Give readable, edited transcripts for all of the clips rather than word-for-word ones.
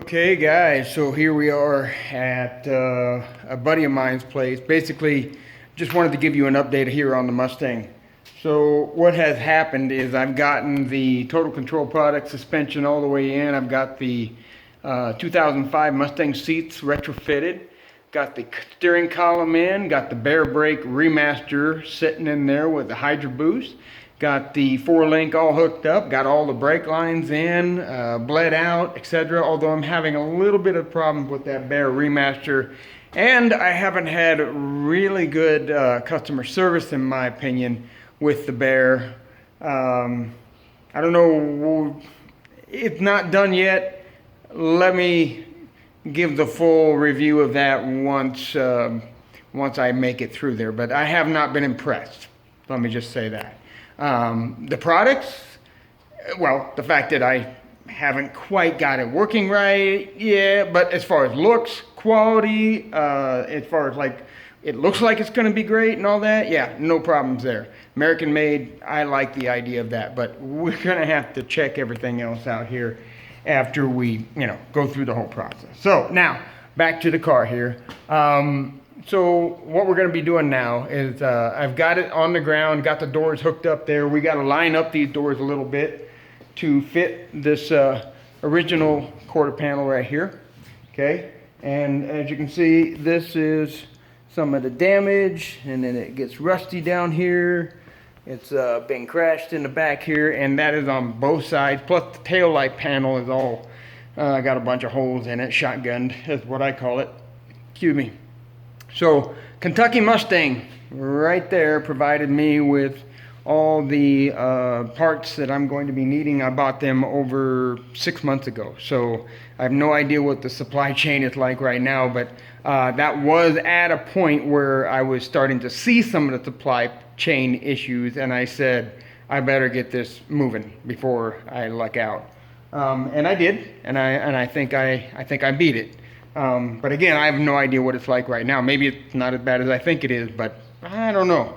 Okay, guys, so here we are at a buddy of mine's place. Basically, just wanted to give you an update here on the Mustang. So what has happened is I've gotten the total control product suspension all the way in. I've got the 2005 Mustang seats retrofitted. Got the steering column in. Got the Bear Brake Remaster sitting in there with the Hydro Boost. Got the 4-link all hooked up, got all the brake lines in, bled out, etc. Although I'm having a little bit of problems with that Bear Remaster, and I haven't had really good customer service, in my opinion, with the Bear. I don't know, it's not done yet. Let me give the full review of that once I make it through there, but I have not been impressed. Let me just say that. The products, well, the fact that I haven't quite got it working right, yeah, but as far as looks, quality, as far as like, it looks like it's going to be great and all that, yeah, no problems there. American made, I like the idea of that, but we're going to have to check everything else out here after we, go through the whole process. So now, back to the car here. So what we're going to be doing now is I've got it on the ground, got the doors hooked up there. We got to line up these doors a little bit to fit this original quarter panel right here. Okay, and as you can see, this is some of the damage, and then it gets rusty down here. It's been crashed in the back here, and that is on both sides. Plus the tail light panel is all got a bunch of holes in it. Shotgunned is what I call it. Excuse me. So Kentucky Mustang right there provided me with all the parts that I'm going to be needing. I bought them over 6 months ago, so I have no idea what the supply chain is like right now, but that was at a point where I was starting to see some of the supply chain issues, and I said I better get this moving before I luck out. And I did, and I think I beat it. But again, I have no idea what it's like right now. Maybe it's not as bad as I think it is, but I don't know.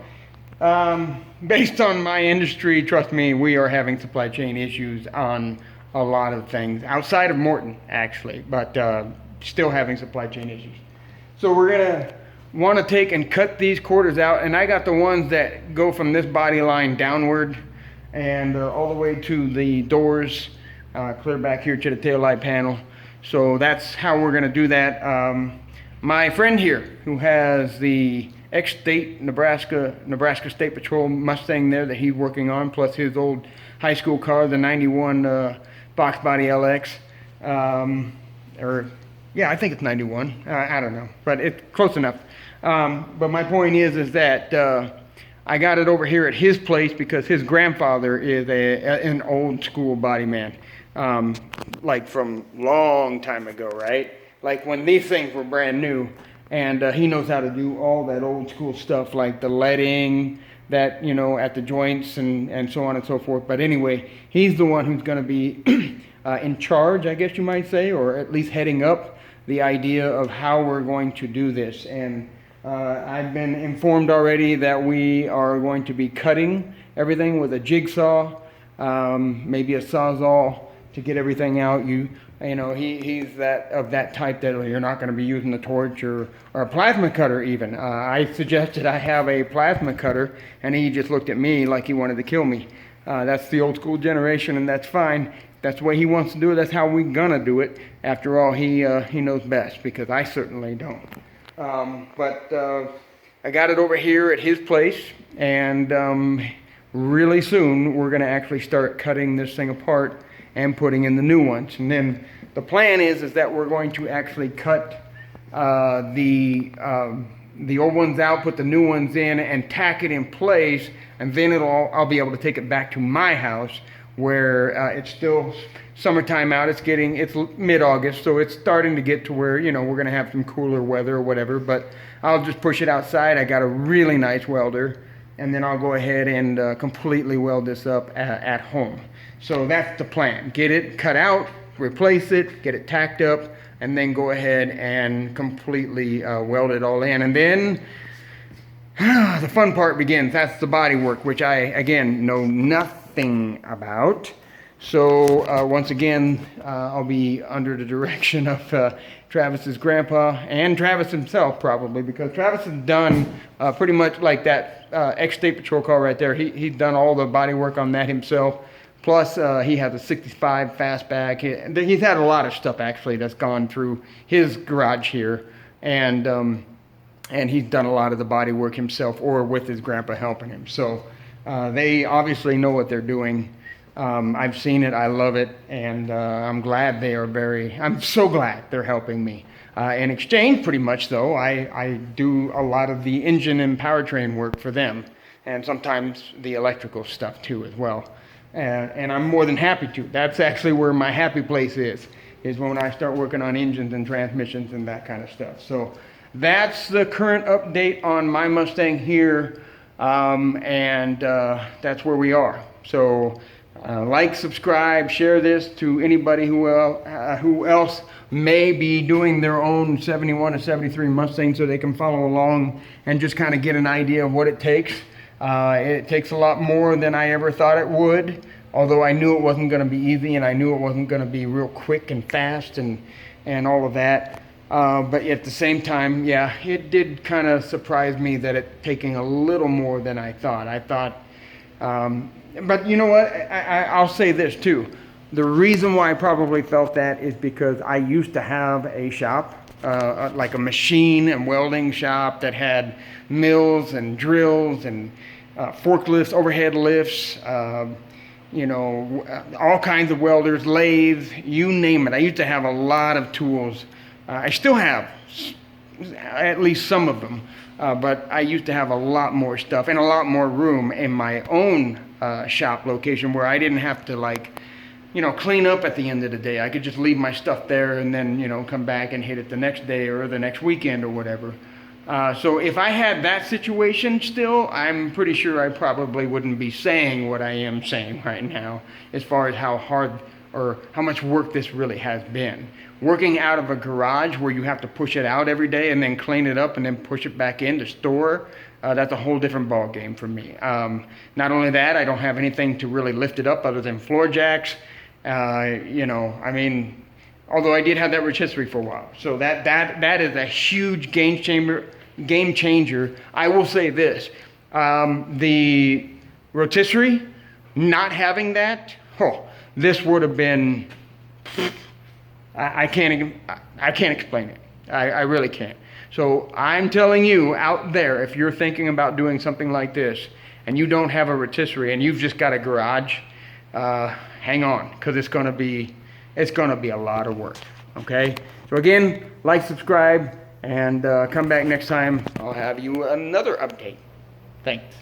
Based on my industry, trust me, we are having supply chain issues on a lot of things outside of Morton, actually, but still having supply chain issues. So we're gonna want to take and cut these quarters out, and I got the ones that go from this body line downward and all the way to the doors, clear back here to the tail light panel. So that's how we're going to do that. My friend here, who has the ex-state Nebraska State Patrol Mustang there that he's working on, plus his old high school car, the 91 box body LX. Yeah, I think it's 91. I don't know, but it's close enough. But my point is that I got it over here at his place because his grandfather is an old school body man. Like from long time ago, right? Like when these things were brand new, and he knows how to do all that old school stuff, like the leading, that, at the joints and so on and so forth. But anyway, he's the one who's going to be in charge, I guess you might say, or at least heading up the idea of how we're going to do this. And I've been informed already that we are going to be cutting everything with a jigsaw, maybe a sawzall, to get everything out. He's that type that you're not going to be using a torch or a plasma cutter even. I suggested I have a plasma cutter, and he just looked at me like he wanted to kill me. That's the old school generation, and that's fine. That's the way he wants to do it. That's how we're gonna do it. After all, he knows best, because I certainly don't. But I got it over here at his place, and really soon we're gonna actually start cutting this thing apart and putting in the new ones. And then the plan is that we're going to actually cut the old ones out, put the new ones in, and tack it in place, and then I'll be able to take it back to my house, where it's still summertime out. It's mid-August, so it's starting to get to where we're going to have some cooler weather or whatever, but I'll just push it outside. I got a really nice welder, and then I'll go ahead and completely weld this up at home. So that's the plan. Get it cut out, replace it, get it tacked up, and then go ahead and completely weld it all in. And then the fun part begins. That's the body work, which I, again, know nothing about. So once again, I'll be under the direction of Travis's grandpa and Travis himself probably, because Travis has done pretty much like that ex-State Patrol car right there. He's done all the body work on that himself. Plus he has a 65 fastback. He's had a lot of stuff actually that's gone through his garage here. And he's done a lot of the body work himself or with his grandpa helping him. So they obviously know what they're doing. I've seen it, I love it, and I'm glad they are I'm so glad they're helping me. In exchange, pretty much though, I do a lot of the engine and powertrain work for them, and sometimes the electrical stuff too as well. And I'm more than happy to. That's actually where my happy place is when I start working on engines and transmissions and that kind of stuff. So that's the current update on my Mustang here, and that's where we are. So like, subscribe, share this to anybody who else may be doing their own 71 or 73 Mustang, so they can follow along and just kind of get an idea of what it takes. It takes a lot more than I ever thought it would, although I knew it wasn't going to be easy, and I knew it wasn't going to be real quick and fast and all of that. But at the same time, yeah, it did kind of surprise me that it taking a little more than I thought. But you know what? I'll say this too. The reason why I probably felt that is because I used to have a shop, like a machine and welding shop that had mills and drills and forklifts, overhead lifts, you know, all kinds of welders, lathes, you name it. I used to have a lot of tools. I still have at least some of them. But I used to have a lot more stuff and a lot more room in my own shop location, where I didn't have to, like, you know, clean up at the end of the day. I could just leave my stuff there and then, you know, come back and hit it the next day or the next weekend or whatever. So if I had that situation still, I'm pretty sure I probably wouldn't be saying what I am saying right now, as far as how hard or how much work this really has been. Working out of a garage where you have to push it out every day and then clean it up and then push it back in to store, that's a whole different ball game for me. Not only that, I don't have anything to really lift it up other than floor jacks. You know, I mean, although I did have that rotisserie for a while. So that is a huge game changer. I will say this, the rotisserie, not having that, this would have been, I can't explain it. I really can't. So I'm telling you out there, if you're thinking about doing something like this and you don't have a rotisserie and you've just got a garage, hang on, because it's gonna be a lot of work. Okay. So again, like, subscribe, and come back next time. I'll have you another update. Thanks.